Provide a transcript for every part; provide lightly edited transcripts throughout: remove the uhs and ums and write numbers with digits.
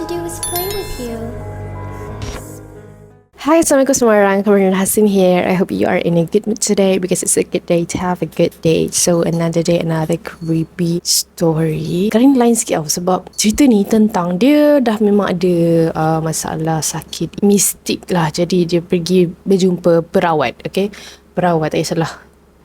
to do is play with you. Hi, Assalamualaikum semua orang. Kamran Hassim here. I hope you are in a good mood today because it's a good day to have a good day. So, another day, another creepy story. Kali ni lain sikit sebab cerita ni tentang dia dah memang ada masalah sakit mistik lah. Jadi, dia pergi berjumpa perawat, okay? Perawat, tak kisahlah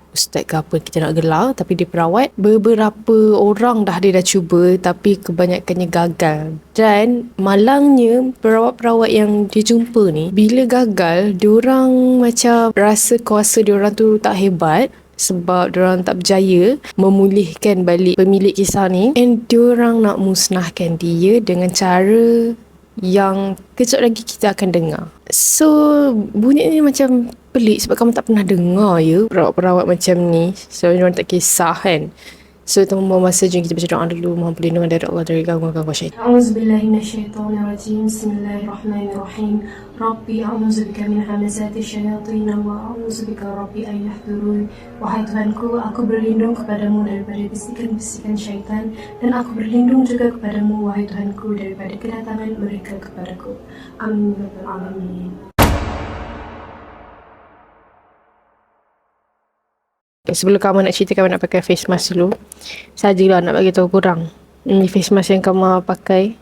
ustaz ke apa kita nak gelar, tapi dia perawat. Beberapa orang dah cuba tapi kebanyakannya gagal. Dan malangnya perawat-perawat yang dia jumpa ni, bila gagal, diorang macam rasa kuasa diorang tu tak hebat sebab diorang tak berjaya memulihkan balik pemilik kisah ni, and diorang nak musnahkan dia dengan cara yang kejap lagi kita akan dengar. So, bunyi ni macam pelik sebab kamu tak pernah dengar ya perawat-perawat macam ni. So, diorang tak kisah kan. So, tanpa membuang masa, jom kita baca doa dulu. Mohon perlindungan dari Allah dari gangguan-gangguan syaitan. A'udzubillahi minasyaitonirrajim. Bismillahirrahmanirrahim. Rabbi a'udzubika min hamazati syayatin wa a'udzubika rabbi an yahdurun. Wahai Tuhanku, aku berlindung kepadamu daripada bisikan-bisikan syaitan, dan aku berlindung juga kepadamu wahai Tuhanku daripada kedatangan mereka kepadaku. Amin ya rabbal alamin. Sebelum kamu nak cerita, kamu nak pakai face mask dulu. Sajalah nak bagi tahu korang, ini face mask yang kamu pakai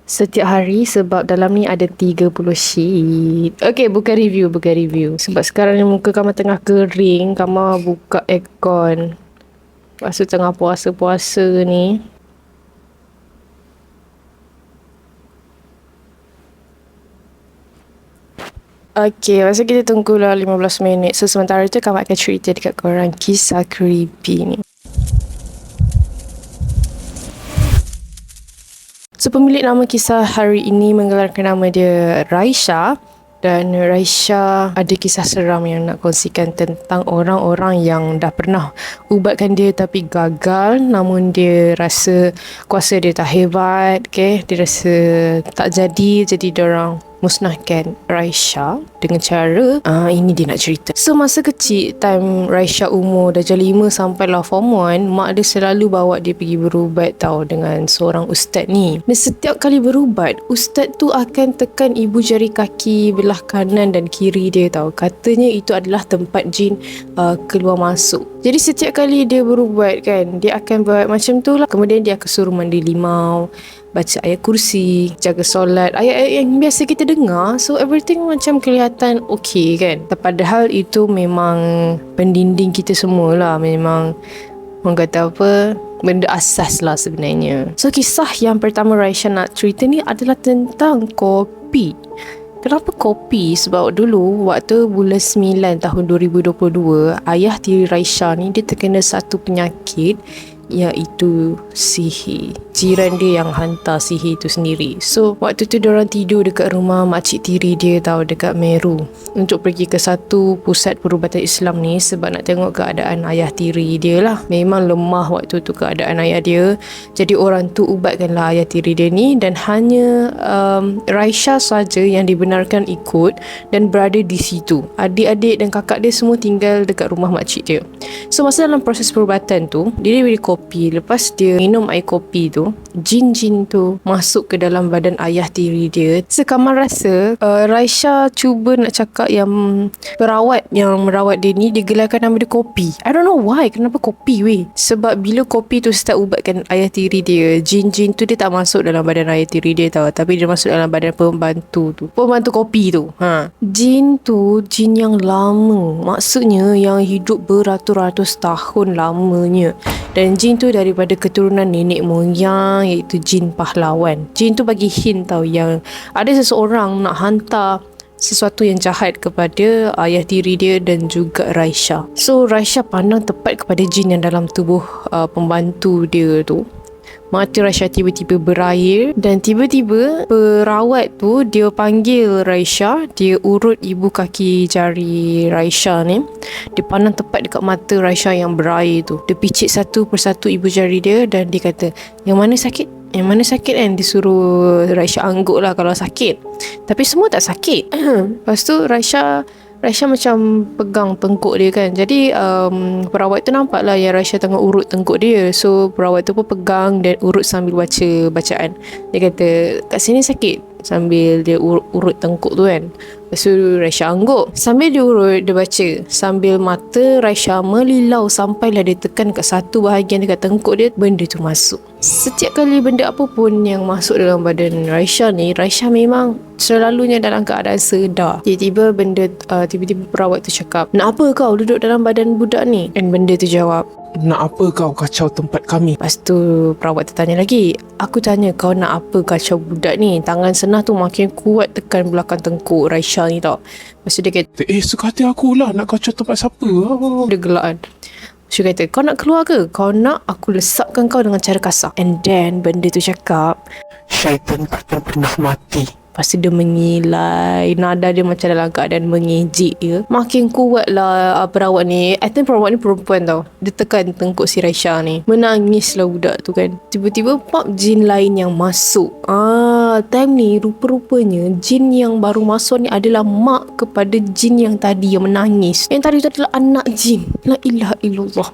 setiap hari sebab dalam ni ada 30 sheet. Okay, bukan review. Sebab sekarang ni muka kamu tengah kering, kamu buka aircon. Lepas tu tengah puasa-puasa ni. Okay, masa kita tunggulah 15 minit. So, sementara tu kamu akan cerita dekat korang kisah creepy ni. So, pemilik nama kisah hari ini menggelarkan nama dia Raisha. Dan Raisha ada kisah seram yang nak kongsikan tentang orang-orang yang dah pernah ubatkan dia tapi gagal. Namun dia rasa kuasa dia tak hebat, okay? Dia rasa tak jadi diorang musnahkan Raisha dengan cara ini dia nak cerita. So, masa kecil, time Raisha umur darjah 5 sampai lah form 1, mak dia selalu bawa dia pergi berubat tau dengan seorang ustaz ni. Dan setiap kali berubat, ustaz tu akan tekan ibu jari kaki belah kanan dan kiri dia tau. Katanya itu adalah tempat jin keluar masuk. Jadi setiap kali dia berubat kan, dia akan buat macam tu lah. Kemudian dia akan suruh mandi limau, baca ayat kursi, jaga solat, ayat-ayat yang biasa kita dengar. So everything macam kelihatan okay kan. Padahal itu memang pendinding kita semua lah. Memang orang kata apa, benda asas lah sebenarnya. So kisah yang pertama Raisha nak cerita ni adalah tentang kopi. Kenapa kopi? Sebab dulu waktu bulan 9 tahun 2022, ayah tiri Raisha ni dia terkena satu penyakit iaitu sihir. Jiran dia yang hantar sihir tu sendiri. So waktu tu diorang tidur dekat rumah makcik tiri dia tau, dekat Meru, untuk pergi ke satu pusat perubatan Islam ni sebab nak tengok keadaan ayah tiri dia lah. Memang lemah waktu tu keadaan ayah dia. Jadi orang tu ubatkanlah ayah tiri dia ni, dan hanya Raisha saja yang dibenarkan ikut dan berada di situ. Adik-adik dan kakak dia semua tinggal dekat rumah makcik dia. So masa dalam proses perubatan tu, dia beri kopi. Lepas dia minum air kopi tu, jin-jin tu masuk ke dalam badan ayah tiri dia. Sekamal rasa Raisha cuba nak cakap yang perawat yang merawat dia ni, dia gelarkan nama dia Kopi. I don't know why, kenapa Kopi weh. Sebab bila Kopi tu start ubatkan ayah tiri dia, jin-jin tu dia tak masuk dalam badan ayah tiri dia tau, tapi dia masuk dalam badan pembantu Kopi tu. Jin tu jin yang lama, maksudnya yang hidup beratus-ratus tahun lamanya. Dan jin tu daripada keturunan nenek moyang, iaitu jin pahlawan. Jin tu bagi hint tau yang ada seseorang nak hantar sesuatu yang jahat kepada ayah tiri dia dan juga Raisha. So Raisha pandang tepat kepada jin yang dalam tubuh pembantu dia tu. Mata Raisha tiba-tiba berair, dan tiba-tiba perawat tu dia panggil Raisha. Dia urut ibu kaki jari Raisha ni. Dia pandang tepat dekat mata Raisha yang berair tu. Dia picit satu persatu ibu jari dia dan dia kata, yang mana sakit? Yang mana sakit kan? Dia suruh Raisha angguk lah kalau sakit. Tapi semua tak sakit. Lepas tu Raisha Raisya macam pegang tengkuk dia kan. Jadi perawat tu nampak lah yang Raisya tengah urut tengkuk dia. So perawat tu pun pegang dan urut sambil baca bacaan. Dia kata, kat sini sakit, sambil dia urut tengkuk tu kan. Lepas tu Raisya angguk. Sambil dia urut, dia baca. Sambil mata Raisya melilau sampailah dia tekan kat satu bahagian dekat tengkuk dia, benda tu masuk. Setiap kali benda apa pun yang masuk dalam badan Raisya ni, Raisya memang selalunya dalam keadaan sedar. Tiba-tiba perawat tu cakap, nak apa kau duduk dalam badan budak ni? Dan benda tu jawab, Nak apa kau kacau tempat kami? lepas tu perawat tu tanya lagi, aku tanya kau nak apa kacau budak ni? Tangan senah tu makin kuat tekan belakang tengkuk Raisya ni tau. Lepas tu dia kata, Suka hati aku lah nak kacau tempat siapa? dia gelak kan. Dia kata, kau nak keluar ke? Kau nak aku lesapkan kau dengan cara kasar? And then benda tu cakap, Syaitan takkan pernah mati. lepas tu dia mengilai. Nada dia macam dalam keadaan mengejek je. Makin kuat lah perawat ni. I think perawat ni perempuan tau. Dia tekan tengkuk si Raisya ni. Menangis lah budak tu kan. Tiba-tiba pop jin lain yang masuk. Time ni rupa-rupanya jin yang baru masuk ni adalah mak kepada jin yang tadi yang menangis. Yang tadi tu adalah anak jin. La ilaha illallah.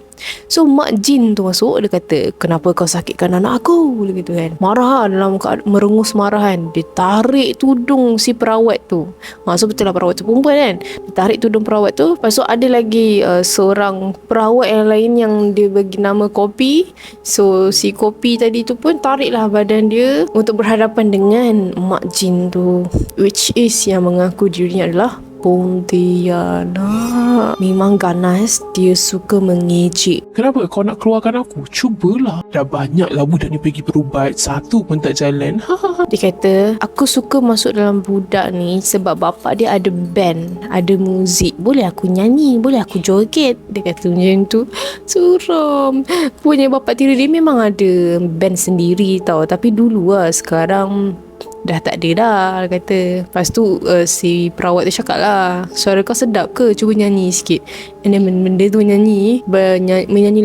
So mak jin tu masuk. Dia kata, kenapa kau sakitkan anak aku? Dia gitu kan. Marah lah, dalam merengus marah kan. Dia tarik tudung si perawat tu. So betul lah perawat tu perempuan kan. Dia tarik tudung perawat tu. Lepas tu ada lagi seorang perawat yang lain yang dia bagi nama Kopi. So si Kopi tadi tu pun tarik lah badan dia untuk berhadapan dengan mak jin tu, which is yang mengaku dirinya adalah Pontianak. Memang ganas, dia suka mengejek. Kenapa kau nak keluarkan aku? Cubalah. Dah banyaklah budak ni pergi berubat, satu pun tak jalan. Dia kata, aku suka masuk dalam budak ni sebab bapak dia ada band, ada muzik. Boleh aku nyanyi, boleh aku joget. Dia kata macam tu. Suram. Punya bapak tiri dia memang ada band sendiri tau. Tapi dulu lah, sekarang dah tak ada dah, dia kata. Lepas tu si perawat tu cakap lah, suara kau sedap ke? Cuba nyanyi sikit. And then benda tu menyanyi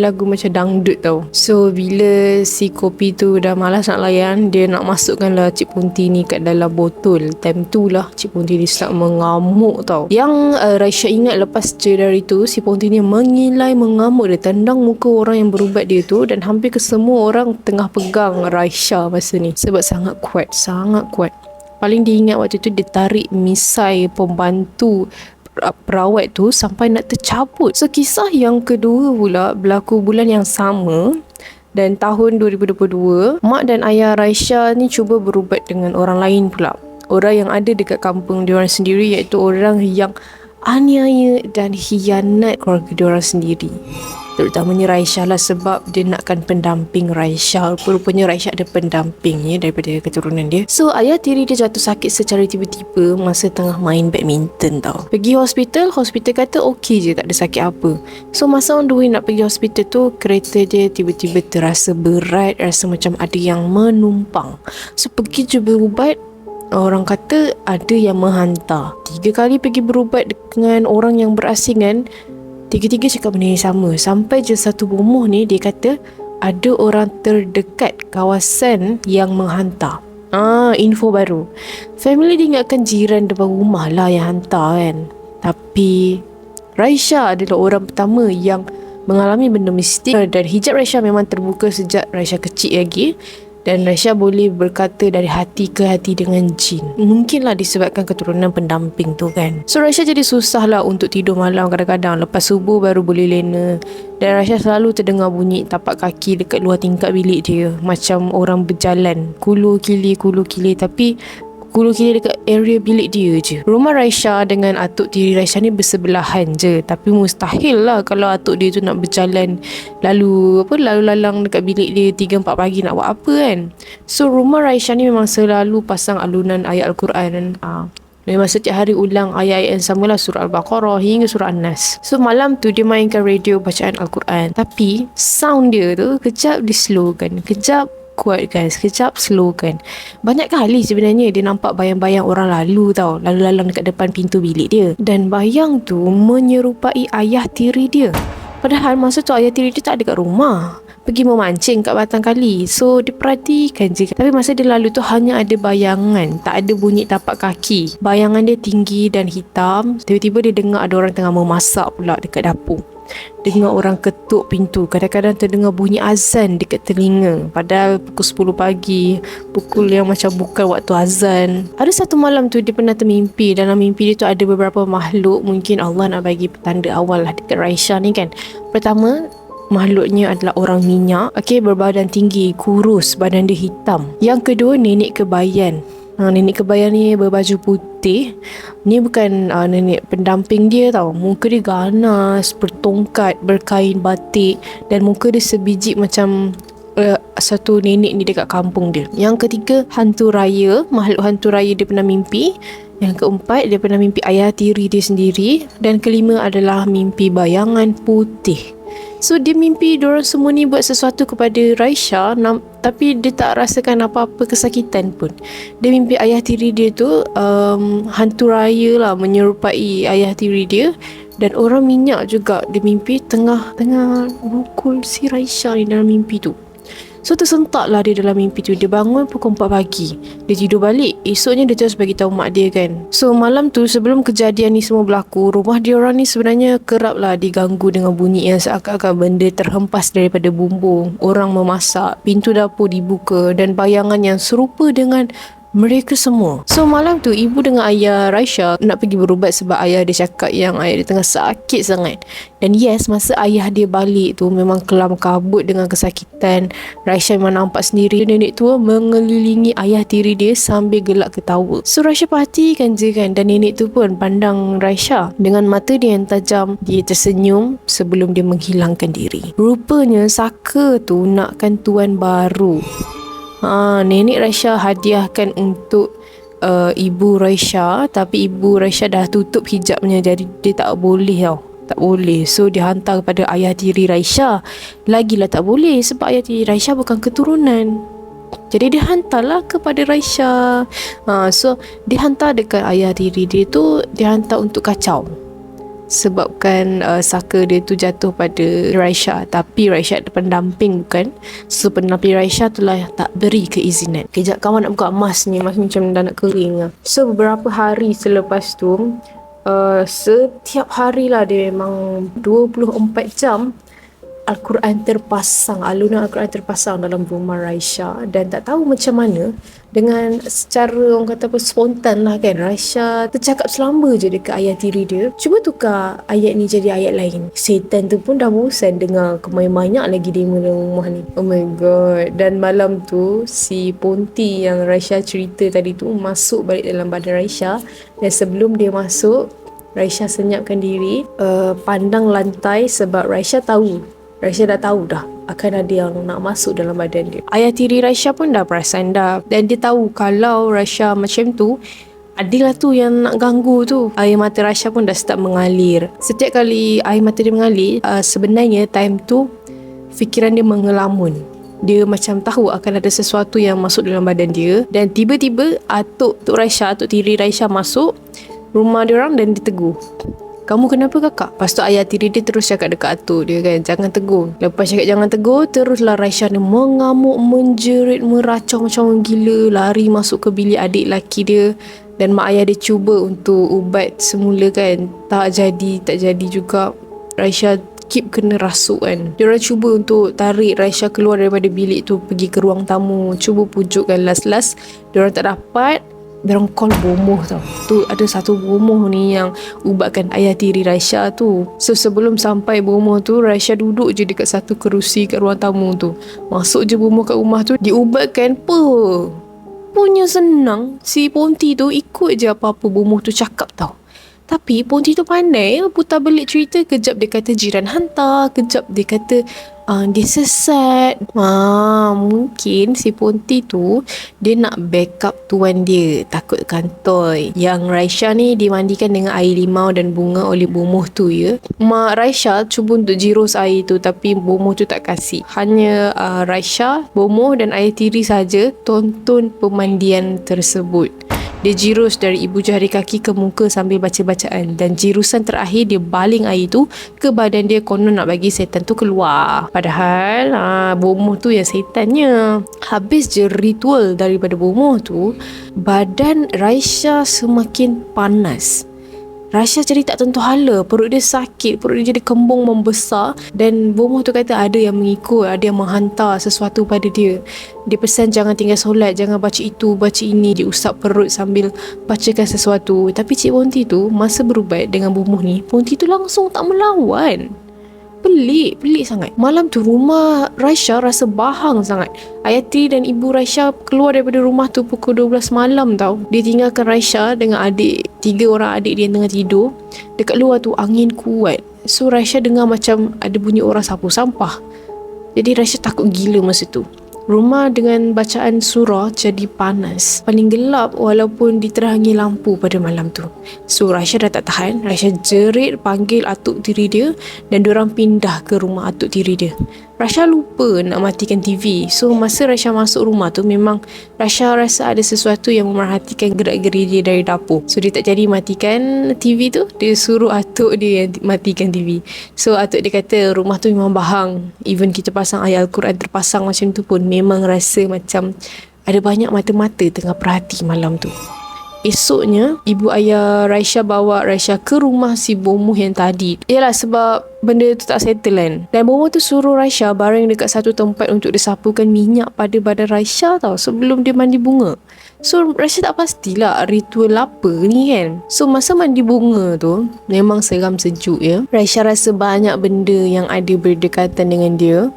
lagu macam dangdut tau. So bila si Kopi tu dah malas nak layan, dia nak masukkan lah Cik Ponti ni kat dalam botol. Time tu lah Cik Ponti ni start mengamuk tau. Yang Raisya ingat lepas dari tu, si Ponti ni mengilai, mengamuk. Dia tendang muka orang yang berubat dia tu, dan hampir ke semua orang tengah pegang Raisya masa ni. Sebab sangat kuat. Paling dia ingat waktu tu dia tarik misai pembantu perawat tu sampai nak tercabut. So kisah yang kedua pula berlaku bulan yang sama, dan tahun 2022, mak dan ayah Raisya ni cuba berubat dengan orang lain pula. Orang yang ada dekat kampung diorang sendiri, iaitu orang yang aniaya dan hianat keluarga diorang sendiri. Terutamanya Raisya lah, sebab dia nakkan pendamping Raisya. Rupanya Raisya ada pendampingnya daripada keturunan dia. So ayah tiri dia jatuh sakit secara tiba-tiba masa tengah main badminton tau. Pergi hospital kata okey je, tak ada sakit apa. So masa on the way nak pergi hospital tu, kereta dia tiba-tiba terasa berat, rasa macam ada yang menumpang. So pergi je berubat, orang kata ada yang menghantar. 3 kali pergi berubat dengan orang yang berasingan, 3-3 cakap benda yang sama. Sampai je satu rumah ni, dia kata ada orang terdekat kawasan yang menghantar. Info baru. Family dia ingatkan jiran depan rumah lah yang hantar kan. Tapi Raisya adalah orang pertama yang mengalami benda mistik. Dan hijab Raisya memang terbuka sejak Raisya kecil lagi. Dan Raisya boleh berkata dari hati ke hati dengan jin. Mungkinlah disebabkan keturunan pendamping tu kan. So Raisya jadi susah lah untuk tidur malam kadang-kadang. Lepas subuh baru boleh lena. Dan Raisya selalu terdengar bunyi tapak kaki dekat luar tingkap bilik dia. Macam orang berjalan. Kulu kili. Tapi kulu kili dekat area bilik dia je. Rumah Raisya dengan atuk tiri Raisya ni bersebelahan je. Tapi mustahil lah kalau atuk dia tu nak berjalan lalu lalang dekat bilik dia 3-4 pagi nak buat apa kan. So rumah Raisya ni memang selalu pasang alunan ayat Al-Quran. Memang setiap hari ulang ayat-ayat yang samalah, surah Al-Baqarah hingga surah An-Nas. So malam tu dia mainkan radio bacaan Al-Quran. Tapi sound dia tu kejap di slowkan, kejap kuatkan, sekejap slowkan. Banyak kali sebenarnya dia nampak bayang-bayang orang lalu tau, lalu-lalang dekat depan pintu bilik dia. Dan bayang tu menyerupai ayah tiri dia. Padahal masa tu ayah tiri dia tak ada kat rumah. pergi memancing kat batang kali. So dia perhatikan je. Tapi masa dia lalu tu hanya ada bayangan, tak ada bunyi tapak kaki. Bayangan dia tinggi dan hitam. Tiba-tiba dia dengar ada orang tengah memasak pula dekat dapur. Dengar orang ketuk pintu. Kadang-kadang terdengar bunyi azan dekat telinga. Padahal pukul 10 pagi, pukul yang macam bukan waktu azan. Ada satu malam tu dia pernah termimpi. Dalam mimpi dia tu ada beberapa makhluk. Mungkin Allah nak bagi petanda awal lah dekat Raisya ni kan. Pertama, makhluknya adalah orang minyak. Berbadan tinggi, kurus, badan dia hitam. Yang kedua, nenek kebayan. Nenek kebayan ni berbaju putih. Ni bukan nenek pendamping dia tau. Muka dia ganas, bertongkat, berkain batik. Dan muka dia sebiji macam satu nenek ni dekat kampung dia. Yang ketiga, hantu raya. Makhluk hantu raya dia pernah mimpi. Yang keempat, dia pernah mimpi ayah tiri dia sendiri. Dan kelima adalah mimpi bayangan putih. So dia mimpi diorang semua ni buat sesuatu kepada Raisya, tapi dia tak rasakan apa-apa kesakitan pun. Dia mimpi ayah tiri dia tu hantu raya lah, menyerupai ayah tiri dia. Dan orang minyak juga dia mimpi tengah pukul si Raisya ni dalam mimpi tu. So tersentak lah dia dalam mimpi tu. Dia bangun pukul 4 pagi. Dia tidur balik. Esoknya dia terus bagi tahu mak dia kan. So malam tu sebelum kejadian ni semua berlaku, rumah dia orang ni sebenarnya kerap lah diganggu dengan bunyi yang seakan-akan benda terhempas daripada bumbung. Orang memasak, pintu dapur dibuka dan bayangan yang serupa dengan mereka semua. So malam tu ibu dengan ayah Raisya nak pergi berubat sebab ayah dia cakap yang ayah dia tengah sakit sangat. Dan yes, masa ayah dia balik tu memang kelam kabut dengan kesakitan. Raisya memang nampak sendiri nenek tua mengelilingi ayah tiri dia sambil gelak ketawa. So Raisya perhatikan je kan, dan nenek tu pun pandang Raisya dengan mata dia yang tajam. Dia tersenyum sebelum dia menghilangkan diri. Rupanya Saka tu nakkan tuan baru. Nenek Raisya hadiahkan untuk ibu Raisya, tapi ibu Raisya dah tutup hijabnya, jadi dia tak boleh tau. Tak boleh. So dia hantar kepada ayah tiri Raisya. Lagilah tak boleh sebab ayah tiri Raisya bukan keturunan. Jadi dia hantarlah kepada Raisya. So dia hantar dekat ayah tiri dia tu, dia hantar untuk kacau. Sebabkan Saka dia tu jatuh pada Raisya, tapi Raisya ada pendamping bukan. So pendamping Raisya tu lah tak beri keizinan. Kejap kawan nak buka emas ni. Emas macam dah nak kering lah. So beberapa hari selepas tu, setiap hari lah dia memang 24 jam Al-Quran terpasang, alunan Al-Quran terpasang dalam rumah Raisya. Dan tak tahu macam mana, dengan secara orang kata apa, spontan lah kan, Raisya tercakap selamba je dekat ayat tiri dia, cuba tukar ayat ni jadi ayat lain. Setan tu pun dah bosan dengar kemain-banyak lagi di rumah ni. Oh my god. Dan malam tu si Ponti yang Raisya cerita tadi tu masuk balik dalam badan Raisya. Dan sebelum dia masuk, Raisya senyapkan diri, pandang lantai sebab Raisya dah tahu dah akan ada yang nak masuk dalam badan dia. Ayah tiri Raisya pun dah perasan dah. Dan dia tahu kalau Raisya macam tu, adalah tu yang nak ganggu tu. Air mata Raisya pun dah start mengalir. Setiap kali air mata dia mengalir, sebenarnya time tu fikiran dia mengelamun. Dia macam tahu akan ada sesuatu yang masuk dalam badan dia. Dan tiba-tiba atuk tiri Raisya masuk rumah dia orang dan ditegur. Kamu kenapa kakak? Lepas tu ayah tiri dia terus cakap dekat atuk dia kan, jangan tegur. Lepas cakap jangan tegur, teruslah Raisya ni mengamuk, menjerit, meracau macam orang gila, lari masuk ke bilik adik lelaki dia. Dan mak ayah dia cuba untuk ubat semula kan, tak jadi juga. Raisya keep kena rasuk kan. Diorang cuba untuk tarik Raisya keluar daripada bilik tu, pergi ke ruang tamu, cuba pujukkan. Last diorang tak dapat. Diorang call bomoh tau. Tu ada satu bomoh ni yang ubatkan ayah tiri Raisya tu. So sebelum sampai bomoh tu, Raisya duduk je dekat satu kerusi kat ruang tamu tu. Masuk je bomoh kat rumah tu, diubatkan punya senang. Si Ponti tu ikut je apa-apa bomoh tu cakap tau. Tapi Ponti tu pandai putar belik cerita. Kejap dia kata jiran hantar, kejap dia kata dia sesat. Mungkin si Ponti tu dia nak backup tuan dia, takut kantoi. Yang Raisya ni dimandikan dengan air limau dan bunga oleh bomoh tu ya. Mak Raisya cuba untuk jirus air tu, tapi bomoh tu tak kasih. Hanya Raisya, bomoh dan ayah tiri saja tonton pemandian tersebut. Dia jirus dari ibu jari kaki ke muka sambil baca bacaan, dan jirusan terakhir dia baling air tu ke badan dia, konon nak bagi setan tu keluar. Padahal bomoh tu yang setannya. Habis je ritual daripada bomoh tu, badan Raisya semakin panas. Raisya jadi tak tentu hala, perut dia sakit, perut dia jadi kembung membesar, dan bomoh tu kata ada yang mengikut, ada yang menghantar sesuatu pada dia. Dia pesan jangan tinggal solat, jangan baca itu, baca ini. Dia usap perut sambil bacakan sesuatu. Tapi Cik Ponti tu masa berubat dengan bomoh ni, Ponti tu langsung tak melawan. Pelik sangat. Malam tu rumah Raisya rasa bahang sangat. Ayati dan ibu Raisya keluar daripada rumah tu pukul 12 malam tau. Dia tinggalkan Raisya dengan adik, 3 orang adik dia yang tengah tidur. Dekat luar tu angin kuat. So Raisya dengar macam ada bunyi orang sapu sampah. Jadi Raisya takut gila masa tu. Rumah dengan bacaan surah jadi panas. Paling gelap walaupun diterangi lampu pada malam tu. So Raisya dah tak tahan. Raisya jerit panggil atuk tiri dia, dan diorang pindah ke rumah atuk tiri dia. Raisya lupa nak matikan TV. So masa Raisya masuk rumah tu, memang Raisya rasa ada sesuatu yang memerhatikan gerak-geri dia dari dapur. So dia tak jadi matikan TV tu. Dia suruh atuk dia yang matikan TV. So atuk dia kata rumah tu memang bahang. Even kita pasang ayat Al-Quran terpasang macam tu pun, memang rasa macam ada banyak mata-mata tengah perhati malam tu. Esoknya, ibu ayah Raisya bawa Raisya ke rumah si bomoh yang tadi. Yalah, sebab benda tu tak settle kan. Dan bomoh tu suruh Raisya baring dekat satu tempat untuk disapukan minyak pada badan Raisya tau, sebelum dia mandi bunga. So Raisya tak pastilah ritual apa ni kan. So masa mandi bunga tu memang seram sejuk ya. Raisya rasa banyak benda yang ada berdekatan dengan dia.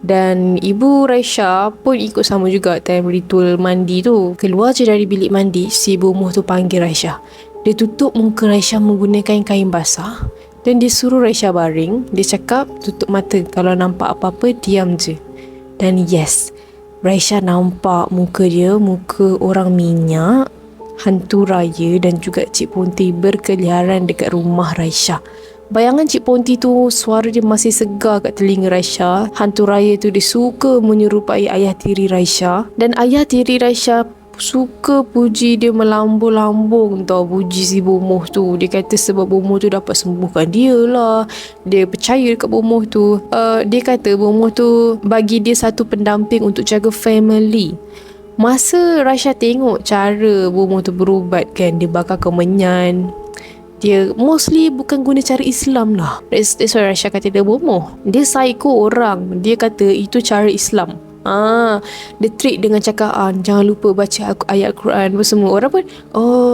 Dan ibu Raisya pun ikut sama juga time ritual mandi tu. Keluar je dari bilik mandi, si bomoh tu panggil Raisya. Dia tutup muka Raisya menggunakan kain basah, dan dia suruh Raisya baring. Dia cakap tutup mata, kalau nampak apa-apa diam je. Dan yes, Raisya nampak muka dia, muka orang minyak, hantu raya dan juga Cik Ponti berkeliaran dekat rumah Raisya. Bayangan Cik Ponti tu, suara dia masih segar kat telinga Raisya. Hantu raya tu dia suka menyerupai ayah tiri Raisya, dan ayah tiri Raisya suka puji dia melambung-lambung tau, puji si bomoh tu. Dia kata sebab bomoh tu dapat sembuhkan dia lah. Dia percaya dekat bomoh tu. Dia kata bomoh tu bagi dia satu pendamping untuk jaga family. Masa Raisya tengok cara bomoh tu berubat kan, dia bakar kemenyan. Dia mostly bukan guna cara Islam lah. That's why Raisya kata dia bomoh. Dia psycho orang. Dia kata itu cara Islam. Dia trick dengan cakap jangan lupa baca ayat Al-Quran apa semua. Orang pun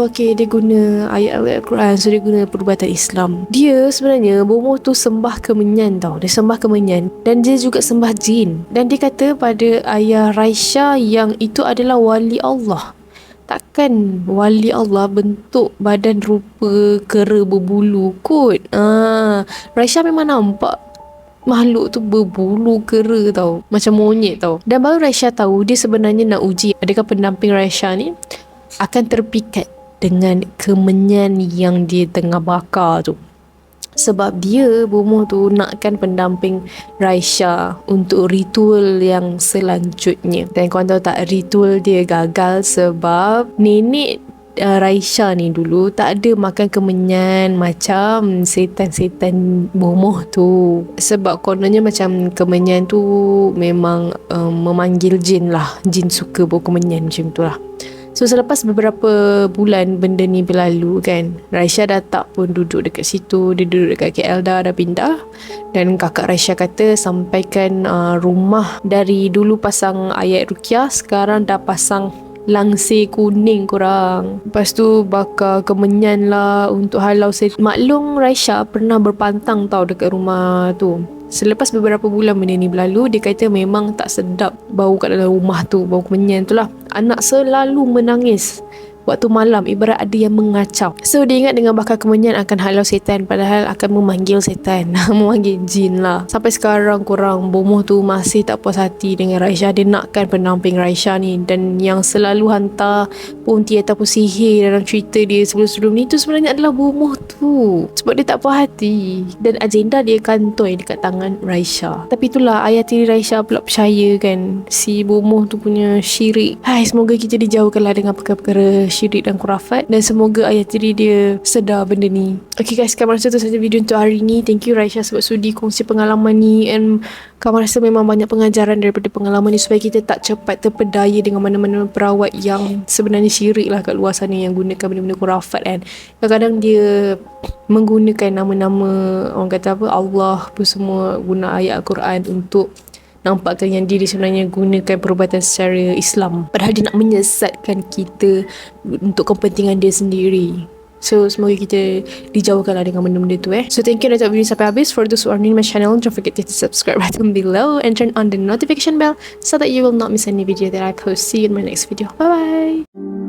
okay, dia guna ayat Al-Quran, so dia guna perubatan Islam. Dia sebenarnya bomoh tu sembah kemenyan tau. Dia sembah kemenyan, dan dia juga sembah jin. Dan dia kata pada ayah Raisya yang itu adalah wali Allah. Takkan wali Allah bentuk badan rupa kera berbulu kot. Raisya memang nampak makhluk tu berbulu kera tau, macam monyet tau. Dan baru Raisya tahu dia sebenarnya nak uji adakah pendamping Raisya ni akan terpikat dengan kemenyan yang dia tengah bakar tu. Sebab dia bomoh tu nakkan pendamping Raisya untuk ritual yang selanjutnya. Dan korang tahu tak, ritual dia gagal sebab nenek Raisya ni dulu tak ada makan kemenyan macam setan-setan bomoh tu. Sebab kononnya macam kemenyan tu memang memanggil jin lah. Jin suka bau kemenyan macam tu lah. So selepas beberapa bulan benda ni berlalu kan, Raisya dah tak pun duduk dekat situ. Dia duduk dekat KL dah pindah. Dan kakak Raisya kata sampaikan rumah dari dulu pasang ayat ruqyah, sekarang dah pasang langsir kuning korang. Lepas tu bakar kemenyan lah untuk halau setan. Maklum Raisya pernah berpantang tau dekat rumah tu. Selepas beberapa bulan benda ni berlalu, dia kata memang tak sedap bau kat dalam rumah tu, bau kemenyan tu lah. Anak selalu menangis waktu malam, ibarat ada yang mengacau. So dia ingat dengan bakar kemenyan akan halau setan, padahal akan memanggil setan. Memanggil jin lah. Sampai sekarang korang, bomoh tu masih tak puas hati dengan Raisya. Dia nakkan pendamping Raisya ni. Dan yang selalu hantar punti ataupun sihir dalam cerita dia sebelum-sebelum ni tu sebenarnya adalah bomoh tu. Sebab dia tak puas hati, dan agenda dia kantoi dekat tangan Raisya. Tapi itulah, ayah tiri Raisya pula percaya kan si bomoh tu punya syirik. Hai, semoga kita dijauhkanlah dengan perkara-perkara syirik dan khurafat, dan semoga ayah tiri dia sedar benda ni. Okay guys, Kak rasa tu saja video untuk hari ni. Thank you Raisya sebab sudi kongsi pengalaman ni, and Kak rasa memang banyak pengajaran daripada pengalaman ni supaya kita tak cepat terpedaya dengan mana-mana perawat yang sebenarnya syirik lah kat luar sana, yang gunakan benda-benda khurafat kan. Kadang-kadang dia menggunakan nama-nama orang kata apa, Allah pun semua, guna ayat Al-Quran untuk nampakkan yang diri sebenarnya gunakan perubatan secara Islam, padahal dia nak menyesatkan kita untuk kepentingan dia sendiri. So semoga kita dijauhkanlah dengan benda-benda tu So thank you dah tengok video sampai habis. For those who are new to my channel, don't forget to hit the subscribe button below and turn on the notification bell so that you will not miss any video that I post. See you in my next video. Bye bye.